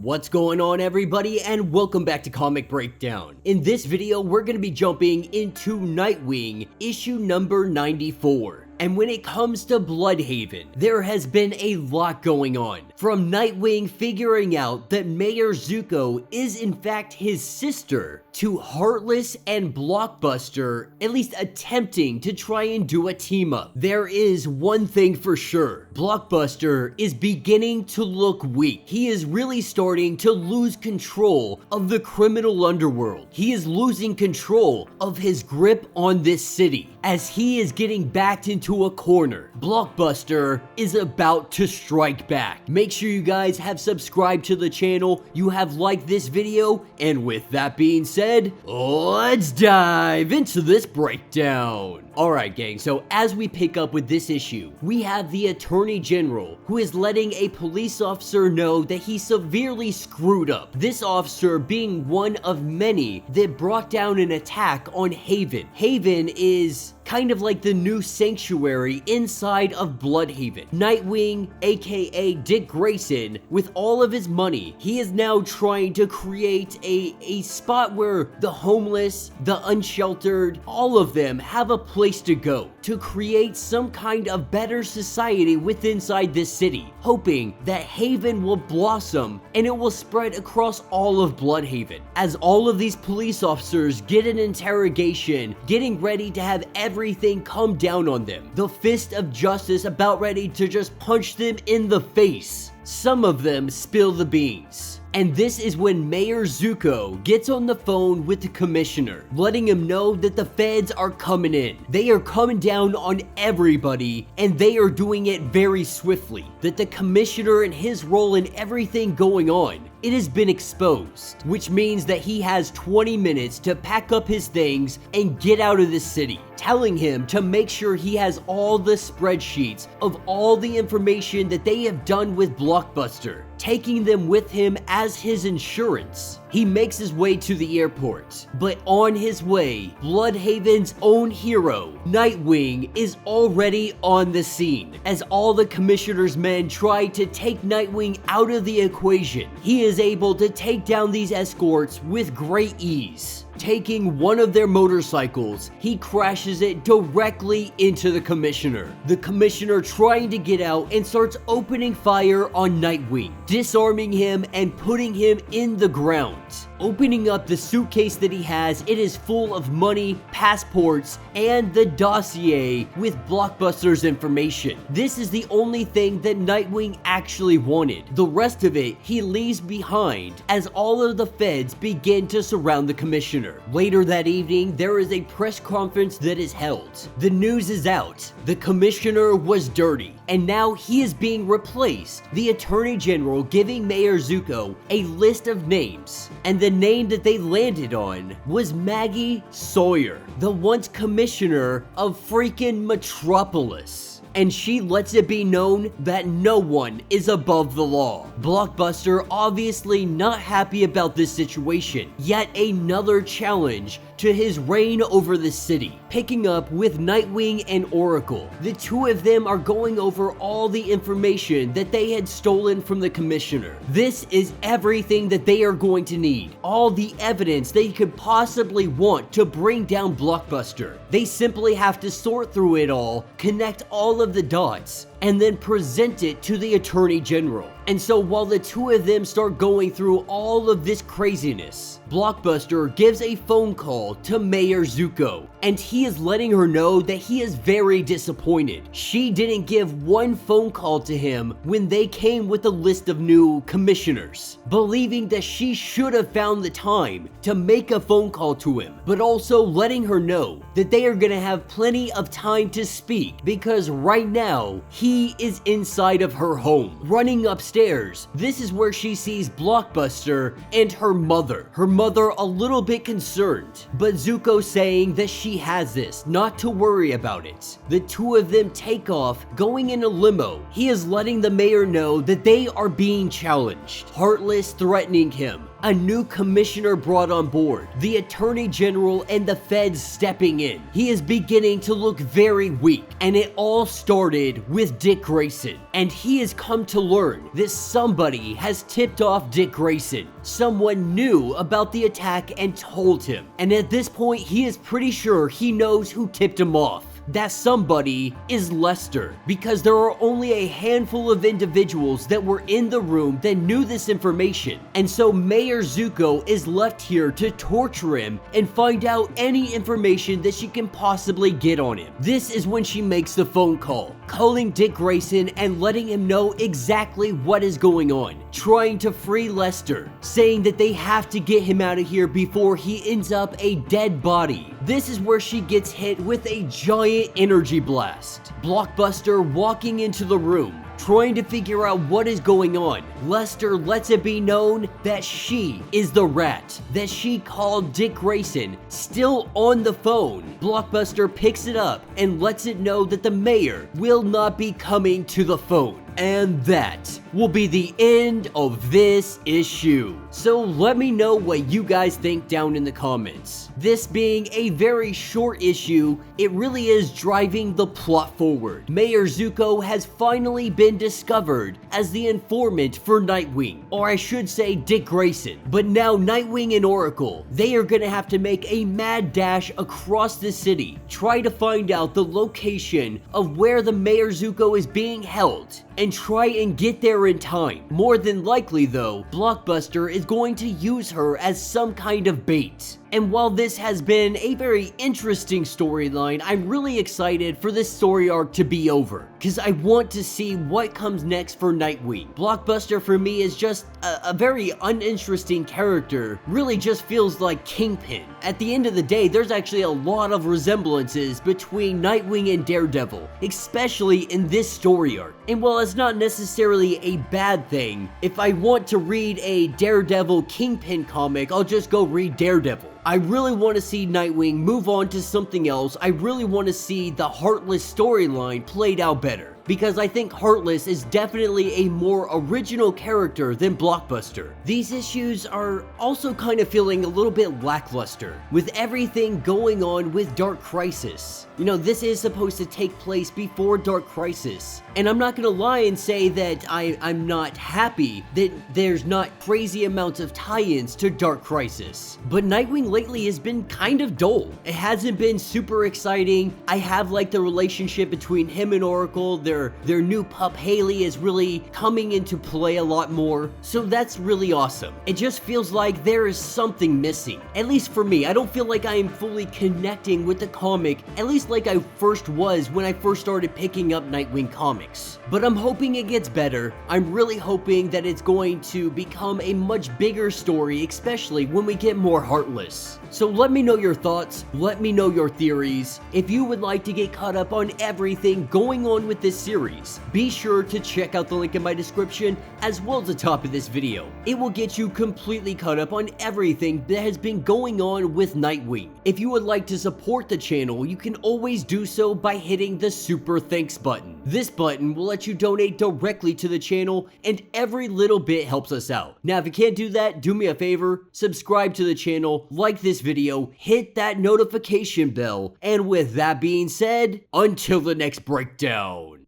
What's going on, everybody, and welcome back to Comic Breakdown. In this video, we're going to be jumping into Nightwing, issue number 94. And when it comes to Blüdhaven, there has been a lot going on. From Nightwing figuring out that Mayor Zucco is in fact his sister, to Heartless and Blockbuster at least attempting to try and do a team up. There is one thing for sure. Blockbuster is beginning to look weak. He is really starting to lose control of the criminal underworld. He is losing control of his grip on this city. As he is getting backed into a corner, Blockbuster is about to strike back. Make sure you guys have subscribed to the channel, you have liked this video, and with that being said, let's dive into this breakdown. Alright gang, so as we pick up with this issue, we have the Attorney General who is letting a police officer know that he severely screwed up. This officer being one of many that brought down an attack on Haven. Haven is kind of like the new sanctuary inside of Blüdhaven. Nightwing, aka Dick Grayson, with all of his money, he is now trying to create a spot where the homeless, the unsheltered, all of them have a place to go, to create some kind of better society within inside this city, hoping that Haven will blossom and it will spread across all of Blüdhaven. As all of these police officers get an interrogation, getting ready to have everything come down on them. The fist of justice about ready to just punch them in the face. Some of them spill the beans. And this is when Mayor Zucco gets on the phone with the commissioner, letting him know that the feds are coming in. They are coming down on everybody, and they are doing it very swiftly. That the commissioner and his role in everything going on, it has been exposed, which means that he has 20 minutes to pack up his things and get out of the city, telling him to make sure he has all the spreadsheets of all the information that they have done with Blockbuster, taking them with him as his insurance. He makes his way to the airport, but on his way, Blüdhaven's own hero, Nightwing, is already on the scene. As all the commissioner's men try to take Nightwing out of the equation, he is able to take down these escorts with great ease. Taking one of their motorcycles, he crashes it directly into the commissioner. The commissioner trying to get out and starts opening fire on Nightwing, disarming him and putting him in the ground. Opening up the suitcase that he has, it is full of money, passports, and the dossier with Blockbuster's information. This is the only thing that Nightwing actually wanted. The rest of it he leaves behind as all of the feds begin to surround the commissioner. Later that evening, there is a press conference that is held. The news is out. The commissioner was dirty, and now he is being replaced. The Attorney General giving Mayor Zucco a list of names, and the name that they landed on was Maggie Sawyer, the once commissioner of freaking Metropolis. And she lets it be known that no one is above the law. Blockbuster obviously not happy about this situation. Yet another challenge to his reign over the city. Picking up with Nightwing and Oracle. The two of them are going over all the information that they had stolen from the commissioner. This is everything that they are going to need. All the evidence they could possibly want to bring down Blockbuster. They simply have to sort through it all, connect all of the dots, and then present it to the Attorney General. And so while the two of them start going through all of this craziness, Blockbuster gives a phone call to Mayor Zucco, and he is letting her know that he is very disappointed. She didn't give one phone call to him when they came with a list of new commissioners, believing that she should have found the time to make a phone call to him, but also letting her know that they are gonna have plenty of time to speak because right now, he is inside of her home, running upstairs. This is where she sees Blockbuster and her mother. Her mother a little bit concerned, but Zucco saying that she has this, not to worry about it. The two of them take off, going in a limo. He is letting the mayor know that they are being challenged. Heartless threatening him, a new commissioner brought on board, the attorney general and the feds stepping in. He is beginning to look very weak, and it all started with Dick Grayson. And he has come to learn that somebody has tipped off Dick Grayson. Someone knew about the attack and told him. And at this point, he is pretty sure he knows who tipped him off. That somebody is Lester, because there are only a handful of individuals that were in the room that knew this information. And so Mayor Zucco is left here to torture him and find out any information that she can possibly get on him. This is when she makes the phone call, calling Dick Grayson and letting him know exactly what is going on, trying to free Lester, saying that they have to get him out of here before he ends up a dead body. This is where she gets hit with a giant energy blast. Blockbuster walking into the room, trying to figure out what is going on. Lester lets it be known that she is the rat, that she called Dick Grayson, still on the phone. Blockbuster picks it up and lets it know that the mayor will not be coming to the phone. And that will be the end of this issue. So let me know what you guys think down in the comments. This being a very short issue, it really is driving the plot forward. Mayor Zucco has finally been discovered as the informant for Nightwing, or I should say Dick Grayson. But now Nightwing and Oracle, they are gonna have to make a mad dash across the city, try to find out the location of where the Mayor Zucco is being held, and try and get there in time. More than likely though, Blockbuster is going to use her as some kind of bait. And while this has been a very interesting storyline, I'm really excited for this story arc to be over, because I want to see what comes next for Nightwing. Blockbuster for me is just a very uninteresting character, really just feels like Kingpin. At the end of the day, there's actually a lot of resemblances between Nightwing and Daredevil, especially in this story arc. And while it's not necessarily a bad thing, if I want to read a Daredevil Kingpin comic, I'll just go read Daredevil. I really want to see Nightwing move on to something else. I really want to see the Heartless storyline played out better, because I think Heartless is definitely a more original character than Blockbuster. These issues are also kind of feeling a little bit lackluster, with everything going on with Dark Crisis. You know, this is supposed to take place before Dark Crisis, and I'm not gonna lie and say that I'm not happy that there's not crazy amounts of tie-ins to Dark Crisis. But Nightwing lately has been kind of dull. It hasn't been super exciting. I have liked the relationship between him and Oracle. Their new pup Haley is really coming into play a lot more, so that's really awesome. It just feels like there is something missing, at least for me. I don't feel like I am fully connecting with the comic, at least like I first was when I first started picking up Nightwing comics. But I'm hoping it gets better. I'm really hoping that it's going to become a much bigger story, especially when we get more Heartless. So let me know your thoughts, let me know your theories. If you would like to get caught up on everything going on with this series, be sure to check out the link in my description as well as the top of this video. It will get you completely caught up on everything that has been going on with Nightwing. If you would like to support the channel, you can always do so by hitting the Super Thanks button. This button will let you donate directly to the channel, and every little bit helps us out. Now, if you can't do that, do me a favor, subscribe to the channel, like this video, hit that notification bell, and with that being said, until the next breakdown.